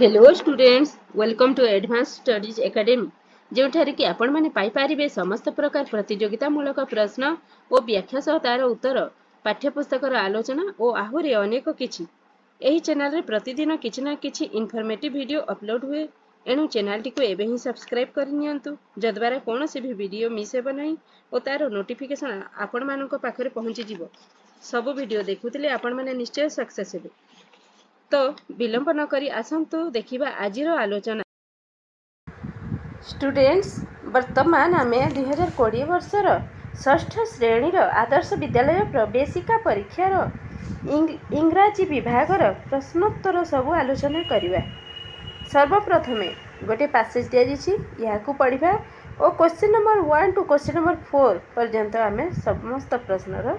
Hello students, welcome to advance studies academy जोठारे कि आपण माने पाई पारिबे समस्त प्रकार प्रतियोगितामूलक प्रश्न और व्याख्या सह तार उत्तर पाठ्यपुस्तकर आलोचना और आहुरी अनेक किछि एही चैनल रे प्रतिदिन किछि ना किछि इनफॉर्मेटिव वीडियो अपलोड हुए। एणु चैनल टी को एबे ही सब्सक्राइब कर नियंतु जद्वारा कोनोसी भी वीडियो मिस हेबो नहीं और तार नोटिफिकेशन आपण मानक पाखरे पहुंची जिवो। सब वीडियो देखुतिले आपण माने निश्चय सक्सेस हेबे। तो विलंब न करी आसंतु देखिबा आजिर आलोचना। स्टूडेंट्स, वर्तमान आमे 2020 वर्षर षष्ठ श्रेणीर आदर्श विद्यालय प्रवेशिका परीक्षार इंग्राजी विभागर प्रश्नोत्तर सब आलोचना करिबा। सर्वप्रथमे गोटे पैसेज दिया जाइछि, याकू पढ़िबा और question number 1 to question number 4 पर्यंत आमे समस्त प्रश्नर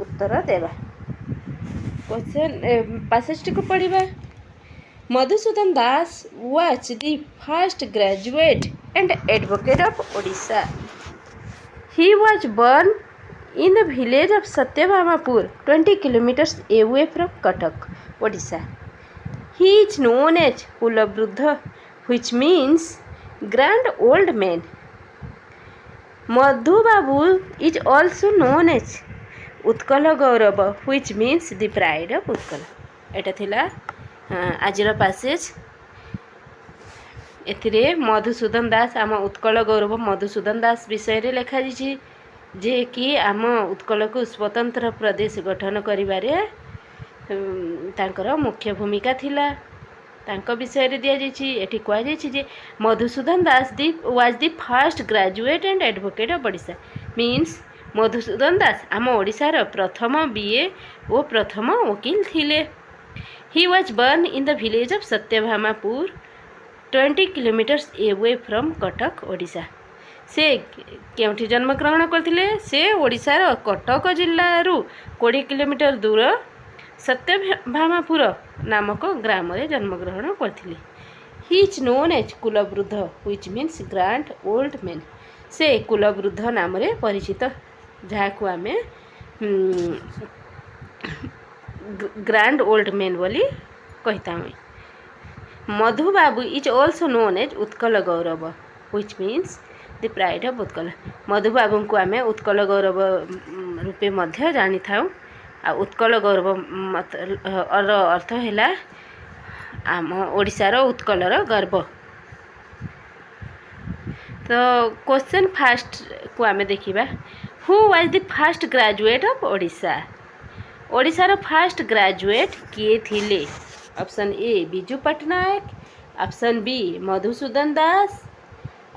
उत्तर देबा। क्वेश्चन पैसेज टी को पढ़िबा। मधुसूदन दास was the first graduate and advocate of Odisha. He was born in the village of Satyabhamapur, 20 kilometers away from Cuttack, Odisha. He is known as Kulavrudha, which means grand old man. Madhu Babu is also known as Utkala Gaurava, which means the pride of Utkala. एटा थिला आजिर passage. एथिरे मधुसूदन दास आम उत्कल गौरव मधुसूदन दास विषय रे लिखा जाइछि जे कि आम उत्कल को स्वतंत्र प्रदेश गठन करिबारे तांकर मुख्य भूमिका थिला। तांको विषय रे दिया जाइछि। एठी कहै जाइछि जे Madhusudan Das was the first graduate and advocate of Odisha. Means Madhusudan Das आम ओडिशार प्रथम बीए और प्रथम वकील थिले। He was born in the village of Satyabhamapur, 20 kilometers away from Cuttack, Odisha. से केउठी जन्म ग्रहण करथिले? से ओडिशार कटक जिल्लारू 20 किलोमीटर दूर सत्यभामापुर नामक ग्राम रे जन्म ग्रहण करथिले। He is known as कुलवृद्ध, which means grand old man. से कुलवृद्ध नाम रे परिचित, जाहाकू आमे ग्रैंड ओल्ड मैन बोली कहता हूँ। Madhu Babu is also known as Utkal Gaurav, which means the pride of Utkal. Madhu Babu को आम उत्कल गौरव रूपे मध्य जानी था। आ उत्कल गौरव अर्थ है आम ओडिशार उत्कलर गर्व। तो क्वेश्चन फास्ट को आम देखा, who was the first graduate of Odisha? ओडिशार फर्स्ट ग्रेजुएट किए थिले? Option A Biju Patnaik, option B Madhusudan Das,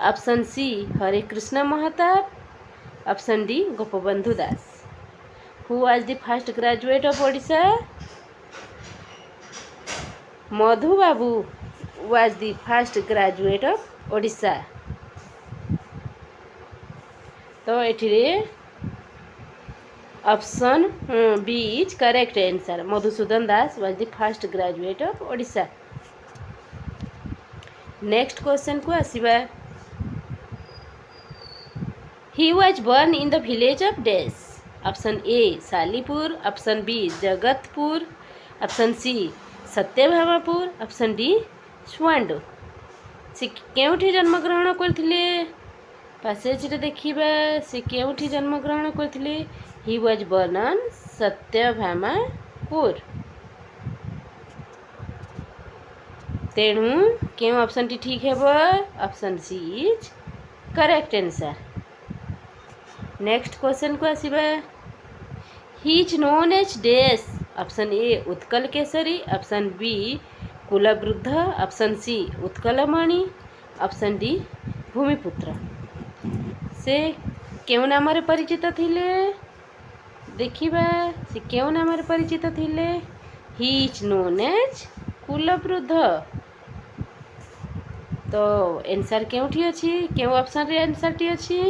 option C Hare Krushna Mahtab, option D Gopabandhu Das. Who was the first graduate of Odisha? Madhu Babu was the first graduate of Odisha. तो एठिरे option B is correct answer. Madhusudan Das was the first graduate of Odisha. Next question को आसीबा। He was born in the village of dash. Option A Salipur, option B Jagatpur, option C Satyabhamapur, option D Suando. से केउठी जन्म ग्रहण करथिले? Passage रे देखिबा से केउठी जन्म ग्रहण करथिले। He was born on सत्यभामापुर। तेणु क्यों ऑप्शन टी ठीक है? Option C is correct answer. Next question को आसीबा। He is known as dash. Option A Utkal Keshari, option B Kulabruddha, option C Utkalmani, option D Bhumiputra. से क्यों नाम रे परिचित थिले? देखिबा से क्यों नाम रे परिचित थिले? He is known as Kulabruddha. तो आंसर केउठी अछि? क्यों ऑप्शन रे आंसर टी अछि?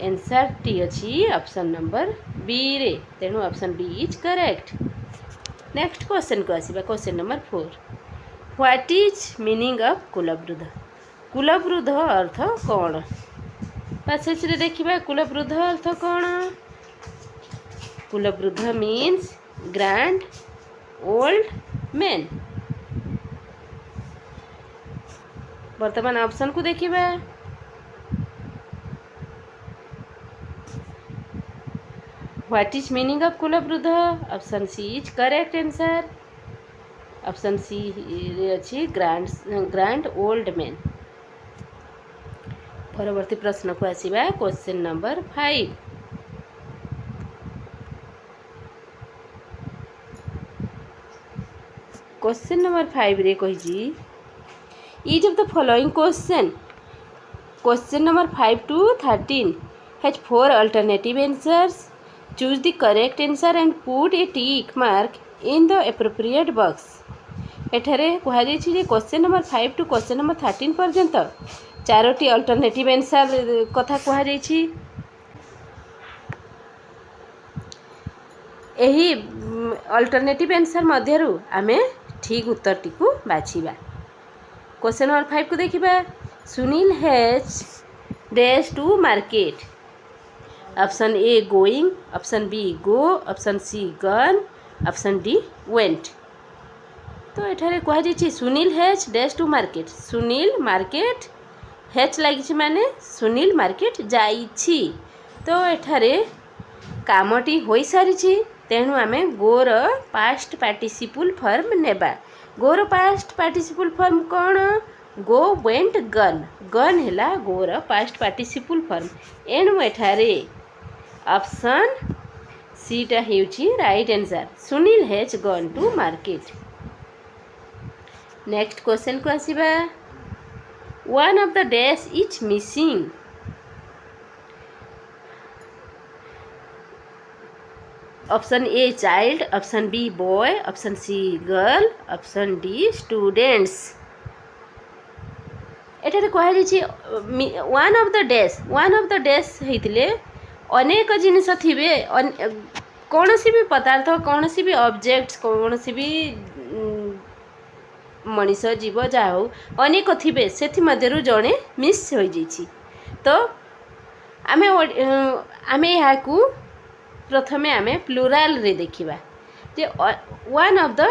आंसर टी अछि ऑप्शन नंबर बी रे। तेणु option B is correct. Next question को आसीबा। Question number 4। What is meaning of Kulabruddha? Kulabruddha अर्थ कौन? पैसेज रे देखिबा कुलवृद्ध अर्थ कौन? Kulabruddha means grand old man. वर्तमान ऑप्शन को देखिबा। What is meaning of Kulabruddha? Option C is correct answer. Option C अच्छी ग्रांड ओल्ड मैन। परवर्ती प्रश्न को आसीबा क्वेश्चन नंबर 5। क्वेश्चन नंबर 5 रे कहिजी each of the following question number 5 to 13 has 4 alternative answers. Choose the correct answer and put a tick mark in the appropriate box. एठारे कहुई जे question number 5 to question number 13 पर्यंत 4टी alternative answer कथा कहुई। एही alternative answer मध्यरु आमे ठीक उत्तरटी को बाछिबा। Question number 5 को देखिबा। Sunil has dash to market. Option A going, option B go, option C gone, option D went. तो एठारे कह जाइए Sunil has dash to market. Sunil market has लगी माने सुनील मार्केट जाइछि। तो एठारे कामटी हो सारी तेणु आमे गोर पास्ट पार्टिसिपल फॉर्म नेबा। गोर पास्ट पार्टिसिपल फॉर्म कौन? Go went gun. गन हैला गोर पास्ट पार्टिसिपल फॉर्म। एणु एठारे ऑप्शन सी टा हेउची right answer. Sunil has gone to market. Next question को आसीबा। One of the dash is missing. Option A child, option B boy, option C girl, option D students. एठारे कहुई one of the dash होइतिले अनेक जिनिस थिबे। कौन सी भी पदार्थ, कौन सी भी ऑब्जेक्ट्स, कौन सी भी मनीष जीव जहाँ हो अनेक थिबे से जड़े मिस हो जाइछि। तो आमे यहाँ को प्रथमे आमे प्लूराल रे देखिबा जे one of the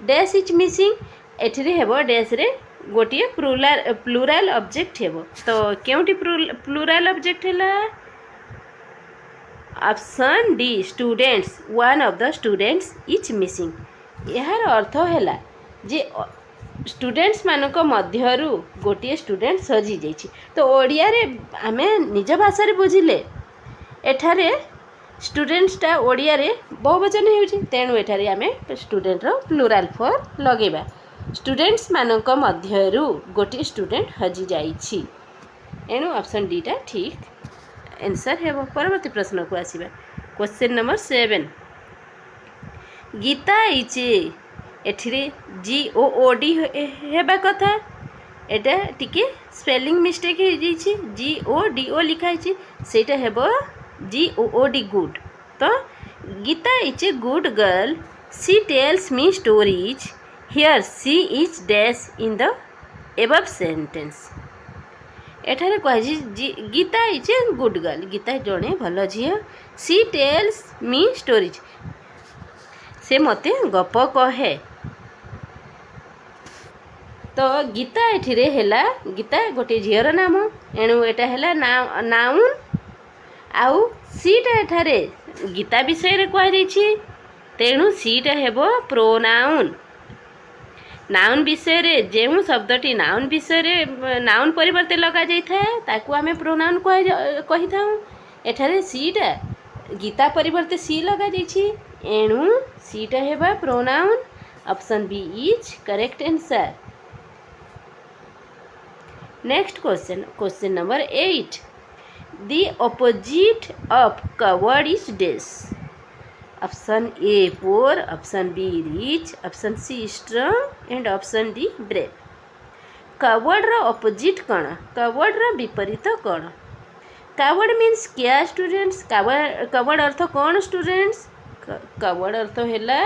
dash is missing. एठरे हेबो डैश रे गोटे प्लूराल ऑब्जेक्ट हेबो। तो केउटी प्लूराल ऑब्जेक्ट हैला? Option D students. One of the students is missing. यार अर्थ हैला जे स्टूडेंट्स मानक मध्यरु गोटे स्टूडेंट सजी जाइछि। तो ओडिया रे आमे निज भाषा रे बुझिले एठारे स्टूडेंट्सटा ओडिया रे बहुवचन होउछि। तेणु एठारे आमे स्टूडेंट रो प्लूराल फॉर्म लगेबा। स्टूडेंट्स मानक मध्यरु गोटे स्टूडेंट हजी जाइछि। एणु ऑप्शन डी टा ठीक आंसर हेबो। परवर्ती प्रश्न को आसीबा। Question number 7। गीता इचे एठिरे GOOD हेबा कथा। एटा टिके स्पेलिंग मिस्टेक हो जाइछि। GODO लिखा छै सेटा हेबो GOOD गुड। तो Geeta is a good girl. She tells me stories. Here she is dash in the above sentence. एठारे कहि Geeta is a good girl. Geeta जड़े भल झील। सी टेल्स मी स्टोरीज से मते गप कहे। तो गीता एठिरे हैला गीता गोटे झीर नाम। एणु एटा हैला नाउन। आउ सीटा एठारे गीता विषय रे कहि तेणु सीटा हेबो प्रोनाउन। नाउन विषय रे जेउ शब्दटी नाउन विषय रे नाउन परिवर्ते लगा जाई थाए ताकू आमे प्रोनाउन कहि थाउ। एठारे सीटा गीता परिवर्ते सी लगा जाइछि। एणु सीटा हेबा pronoun. Option B is correct answer. Next question number 8। The opposite of coward is dash. Option A poor, option B rich, option C strong and option D brave. Coward रा opposite कौन? Coward रा विपरीत कौन? Coward means क्या students? Coward अर्थ कौन students? Coward अर्थ हैला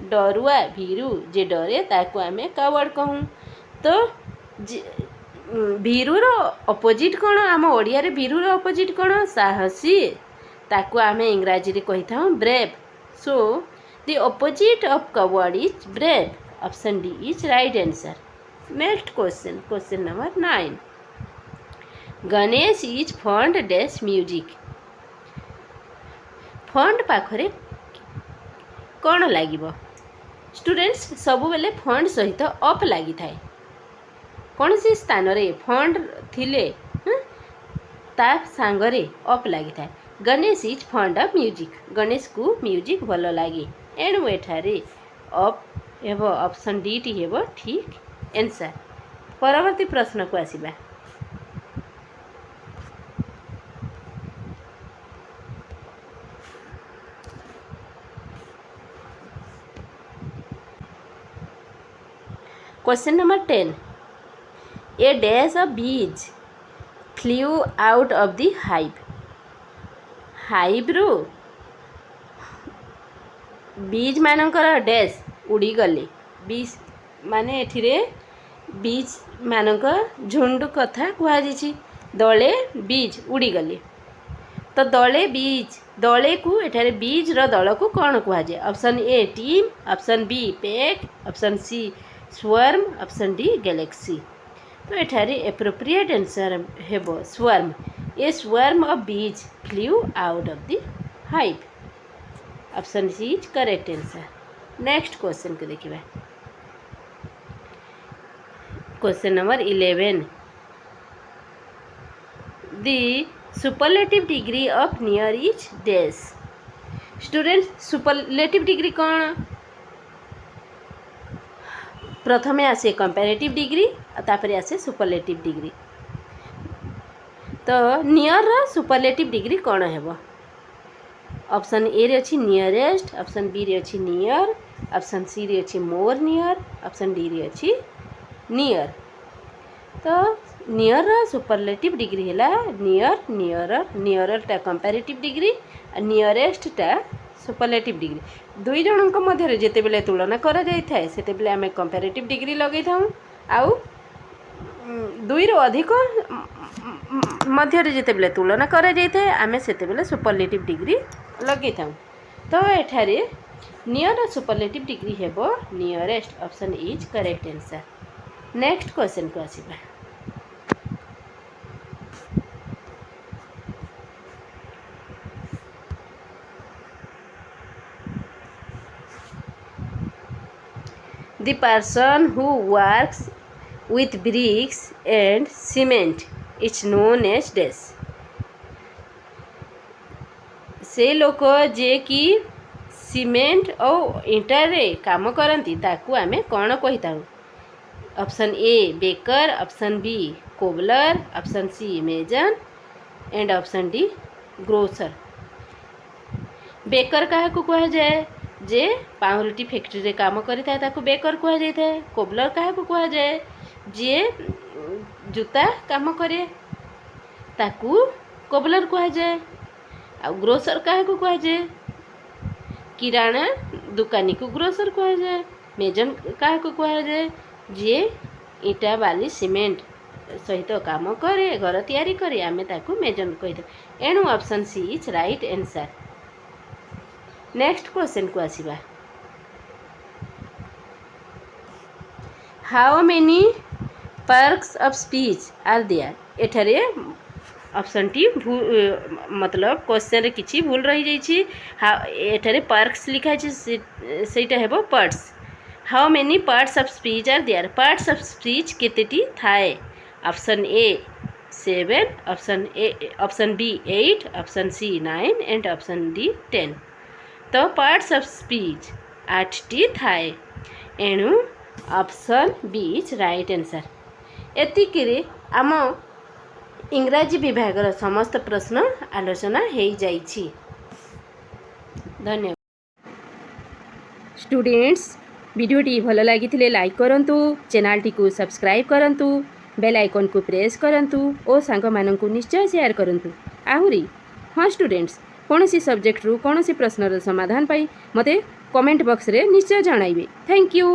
डरुआ भीरू जे डरे ताको आमे coward कहूँ। तो भीरूर अपोजिट कौन? आम ओडिया रे भीरूर अपोजिट कौन? साहसी। ताकू आमे इंग्राजी रे कहि थाउ brave. So the opposite of coward is brave. Option D is right answer. Next question number 9 Ganesh is fond dash music fond पाखरे कौन लगे स्टूडेंट्स सब बेले फंड सहित अप लगी थाए कौन सी स्थान रे फंड थिले ता सांगरे अप लगी थाए Ganesh is fund of music Ganesh को म्यूजिक भल लगे एणु एठारे अप हेब ऑप्शन डी टी हेब ठीक आंसर परवर्ती प्रश्न को आसीबा question number 10 a dash of bees flew out of the hive रू बीज मानकर डैश उड़ी गले बीज माने एथिरे बीज मानक झुंड कथा कहुई दले बीज उड़ी गले तो दले को एठारे बीज रो दल को कौन कहुए option A team option B pack option C swarm option D galaxy तो एठारे एप्रोप्रिएट आंसर हेबो swarm a swarm of bees flew out of the hive option C is correct answer next question को देखिए question number 11 the superlative degree of near is dash student superlative degree कौन प्रथमे आसे comparative degree तापर आसे superlative degree तो near रा superlative degree कौन हेबो ऑप्शन ए रे अछि नियरेस्ट ऑप्शन बी रे अछि नियर ऑप्शन सी रे अछि मोर नियर ऑप्शन डी रे अछि नियर तो नियर रा सुपरलेटिव डिग्री हैला नियर टा कंपैरेटिव डिग्री नियरेस्ट टा सुपरलेटिव डिग्री दुई जनक मध्य जेते बेले तुलना करा जाय थाए सेते बेले आमे कंपैरेटिव डिग्री लगे थाउ आउ दुई रो अधिक मध्य जेते बेले तुलना करा जाय थाए आमे सेते बेले सुपरलेटिव डिग्री लगे थाउ तो एठारे नियर सुपरलेटिव डिग्री हेबो nearest option is correct answer next question को आसीबा The person who works with bricks and cement is known as dash से लोक जे कि सीमेंट और ईटा रे काम करती ताकू आमे कौन कही था option A baker option B cobbler option C mason and option D grocer baker क्या कह जाए जे पाउरुटी फैक्ट्री रे काम करिथा ताकू बेकर कह जाए कोबलर क्या कह जाए जे जूता काम करे ताकू कोबलर कह जाए आ ग्रोसर क्या कह जाए किराणा दुकानी को ग्रोसर कह जाए मेजन क्या कह जाए जे ईटा बाली सीमेंट सहित काम करे घर तैयारी करे आमे ताकू मेजन कही एणु option C is right answer next question को आसीबा how many parks of speech are there एठारे ऑप्शन टी मतलब क्वेश्चन रे किछि भूल रही जाइछि एठारे पार्क्स लिखा छै सेटा हेबो parts how many parts of speech are there parts of speech केतेटी थाए option A 7 option B 8 option C 9 and option D 10 तो पार्ट्स ऑफ स्पीच 8टी थाए एणु option B is right answer एतिकिरे आम इंग्राजी विभागर समस्त प्रश्न आलोचना हो जाइछि धन्यवाद स्टूडेंट्स वीडियोटी भल लगी लाइक करंतु चैनल टी को सब्सक्राइब करंतु बेल आइकन को प्रेस करंतु और सांग माननकु निश्चय शेयर करंतु आहुरी हाँ स्टूडेंट्स कौन सी सब्जेक्ट रू कौन सी प्रश्नर समाधान पाई मते कमेंट बॉक्स रे निश्चय जणाइबे थैंक यू।